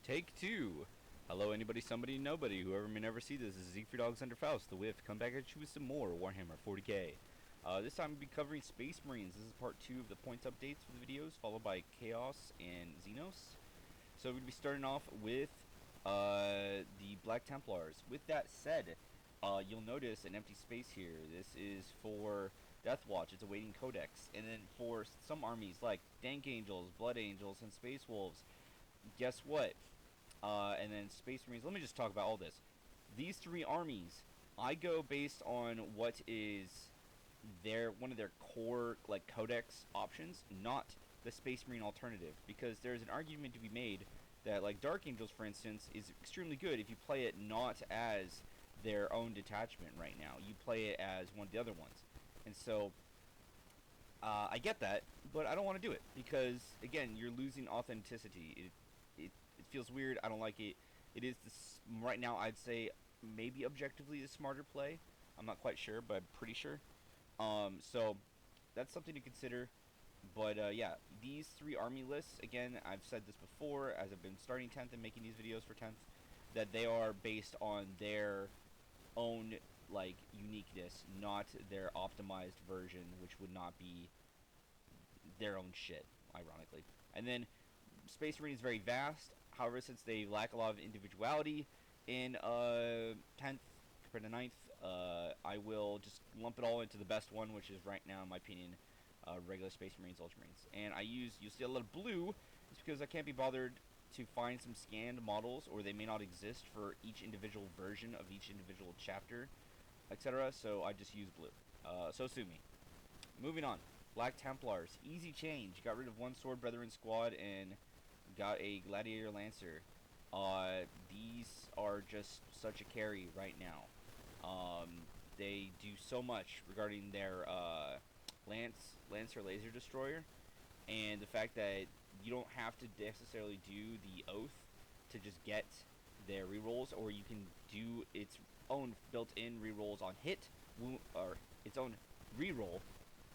Take two. Hello, anybody, somebody, nobody, whoever may never see this. This is Siegfried Alexander Faust, the Whiff. Come back at you with some more Warhammer 40k. This time we'll be covering Space Marines. This is part 2 of the points updates for the videos, followed by Chaos and Xenos. So we're going to be starting off with the Black Templars. With that said, you'll notice an empty space here. This is for Deathwatch. It's awaiting Codex. And then for some armies like Dank Angels, Blood Angels, and Space Wolves, guess what? And then Space Marines. Let me just talk about all this. These three armies, I go based on what is one of their core like codex options, not the Space Marine alternative, because there's an argument to be made that like Dark Angels, for instance, is extremely good if you play it not as their own detachment right now. You play it as one of the other ones, and so I get that, but I don't want to do it because again, you're losing authenticity. It feels weird. I don't like it. It is right now, I'd say maybe objectively the smarter play. I'm not quite sure, but I'm pretty sure. So that's something to consider. But yeah, these three army lists, again, I've said this before as I've been starting 10th and making these videos for 10th, that they are based on their own like uniqueness, not their optimized version, which would not be their own shit, ironically. And then Space Marine is very vast. However, since they lack a lot of individuality in 10th compared to 9th, I will just lump it all into the best one, which is right now, in my opinion, regular Space Marines, Ultramarines. And you'll see a little blue, just because I can't be bothered to find some scanned models, or they may not exist for each individual version of each individual chapter, etc. So I just use blue. So sue me. Moving on. Black Templars. Easy change. Got rid of one Sword Brethren squad and got a Gladiator Lancer. These are just such a carry right now. They do so much regarding their Lancer Laser Destroyer, and the fact that you don't have to necessarily do the Oath to just get their rerolls, or you can do its own built-in rerolls on hit, or its own reroll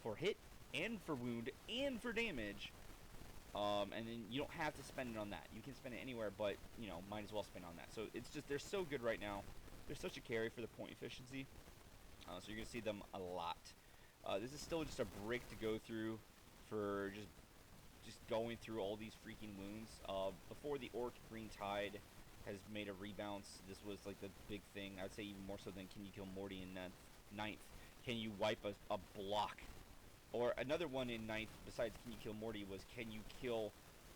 for hit and for wound and for damage. And then you don't have to spend it on that. You can spend it anywhere, but you know, might as well spend on that. So it's just, they're so good right now. They're such a carry for the point efficiency. So you're gonna see them a lot. This is still just a brick to go through for just going through all these freaking wounds. Before the Orc Green Tide has made a rebounce, this was like the big thing. I'd say even more so than can you kill Morty in 9th. Can you wipe a block? Or another one in 9th, besides can you kill Morty, was can you kill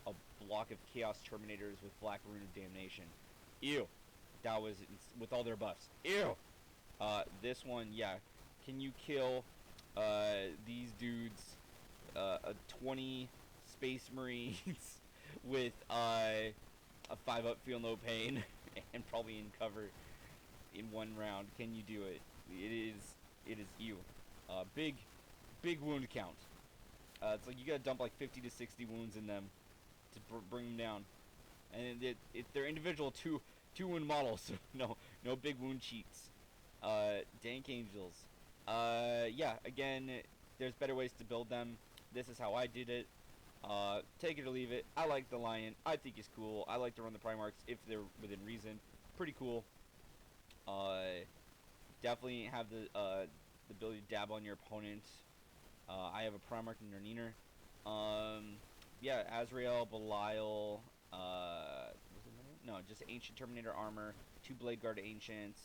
a block of Chaos Terminators with Black Rune of Damnation? Ew. That was with all their buffs. Ew. This one, yeah. Can you kill these dudes, 20 Space Marines with a 5-up Feel No Pain and probably in cover in one round? Can you do it? It is you. Big wound count. It's like you gotta dump like 50 to 60 wounds in them to bring them down, and they're individual two wound models, so no big wound cheats. Dank Angels. Yeah, again, there's better ways to build them. This is how I did it. Take it or leave it. I like the Lion. I think he's cool. I like to run the Primarchs if they're within reason. Pretty cool. Definitely have the ability to dab on your opponent. I have a Primarch and Nerniner. Yeah, Azrael, Belial, just Ancient Terminator armor, 2 Blade Guard Ancients,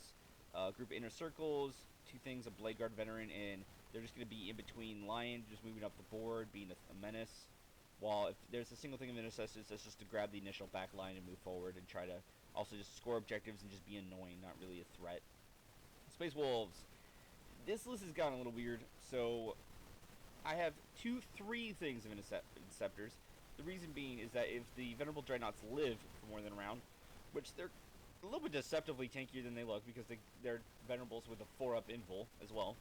group of Inner Circles, 2 things of Blade Guard Veteran, and they're just going to be in between Lion, just moving up the board, being a menace. While if there's a single thing of Intercessors, that's just to grab the initial back line and move forward and try to also just score objectives and just be annoying, not really a threat. Space Wolves. This list has gotten a little weird, so I have 3 things of Interceptors. The reason being is that if the Venerable Dreadnoughts live for more than a round, which they're a little bit deceptively tankier than they look because they're Venerables with a 4-up invul as well,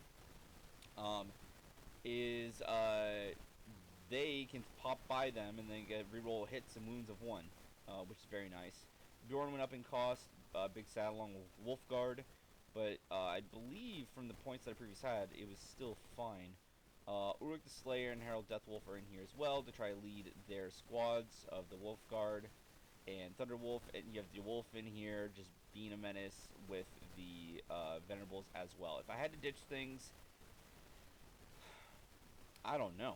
they can pop by them and then get reroll hits and wounds of 1, which is very nice. Bjorn went up in cost, big sat along with Wolfguard, but I believe from the points that I previously had, it was still fine. Uruk the Slayer and Harold Deathwolf are in here as well to try to lead their squads of the Wolfguard. and Thunderwolf, and you have the Wolf in here just being a menace with the Venerables as well. If I had to ditch things, I don't know.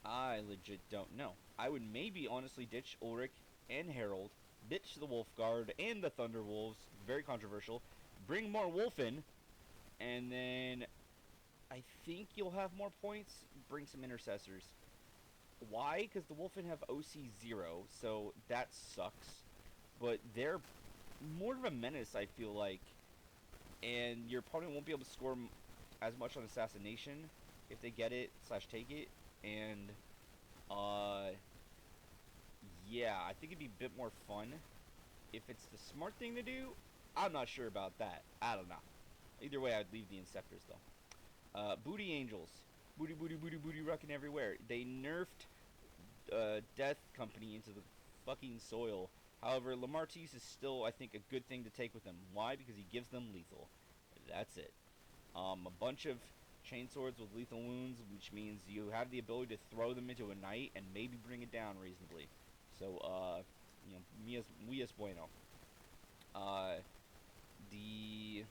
I legit don't know. I would maybe honestly ditch Ulrich and Harold, ditch the Wolf Guard and the Thunderwolves, very controversial, bring more Wolf in, and then I think you'll have more points, bring some Intercessors. Why? Because the Wolfen have OC 0, so that sucks. But they're more of a menace, I feel like. And your opponent won't be able to score as much on Assassination if they get it / take it. And, yeah, I think it'd be a bit more fun. If it's the smart thing to do, I'm not sure about that. I don't know. Either way, I'd leave the Inceptors, though. Booty Angels. Booty, booty, booty, booty, rocking everywhere. They nerfed Death Company into the fucking soil. However, Lamartise is still, I think, a good thing to take with him. Why? Because he gives them lethal. That's it. A bunch of chainswords with lethal wounds, which means you have the ability to throw them into a knight and maybe bring it down reasonably. So, muy es bueno. The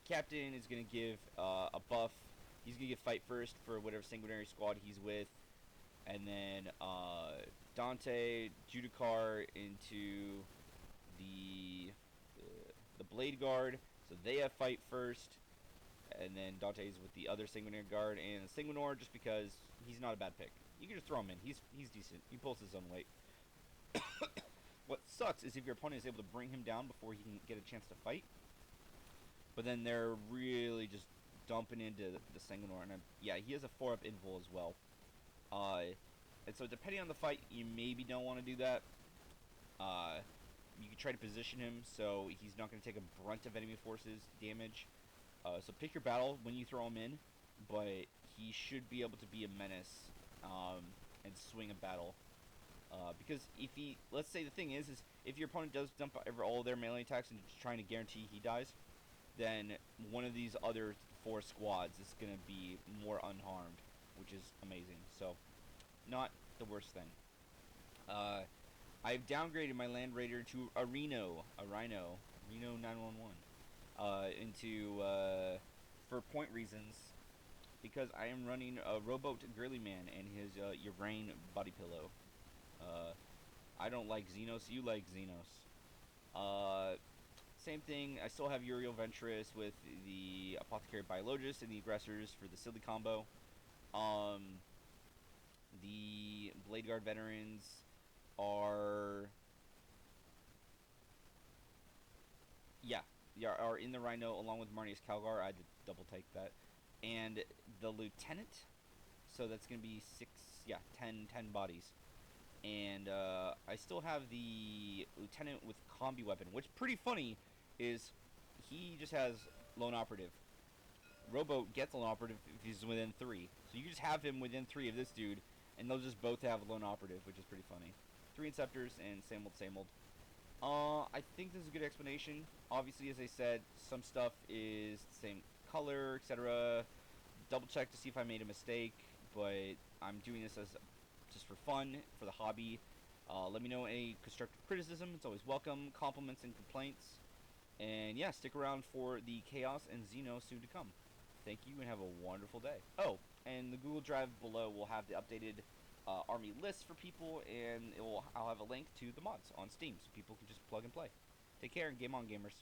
captain is going to give a buff. He's going to give fight first for whatever sanguinary squad he's with. And then Dante, Judicar into the Blade Guard. So they have fight first. And then Dante's with the other Sanguinary Guard. And Sanguinor, just because he's not a bad pick. You can just throw him in. He's decent. He pulls his own weight. What sucks is if your opponent is able to bring him down before he can get a chance to fight. But then they're really just dumping into the Sanguinor. And yeah, he has a 4-up invul as well. And so depending on the fight, you maybe don't want to do that. You can try to position him so he's not going to take a brunt of enemy forces damage. So pick your battle when you throw him in, but he should be able to be a menace and swing a battle. Because if he, let's say the thing is if your opponent does dump all their melee attacks and just trying to guarantee he dies, then one of these other 4 squads is going to be more unharmed, which is amazing. So, not the worst thing. I've downgraded my Land Raider to a Rhino 911, into, for point reasons, because I am running a Rowboat Girly Man and his Urain body pillow. I don't like Xenos, you like Xenos. Same thing, I still have Uriel Ventress with the Apothecary Biologist and the Aggressors for the silly combo. The Blade Guard veterans are are in the Rhino along with Marnius Calgar. I had to double take that. And the Lieutenant, so that's going to be 10 bodies. And I still have the Lieutenant with Combi Weapon, which pretty funny is he just has Lone Operative. Rowboat gets Lone Operative if he's within 3. So you just have him within 3 of this dude, and they'll just both have Lone Operative, which is pretty funny. 3 Inceptors and same old. I think this is a good explanation. Obviously, as I said, some stuff is the same color, etc. Double check to see if I made a mistake, but I'm doing this as just for fun, for the hobby. Let me know any constructive criticism. It's always welcome. Compliments and complaints. And yeah, stick around for the Chaos and Xeno soon to come. Thank you and have a wonderful day. Oh, and the Google Drive below will have the updated army list for people, and I'll have a link to the mods on Steam so people can just plug and play. Take care and game on, gamers.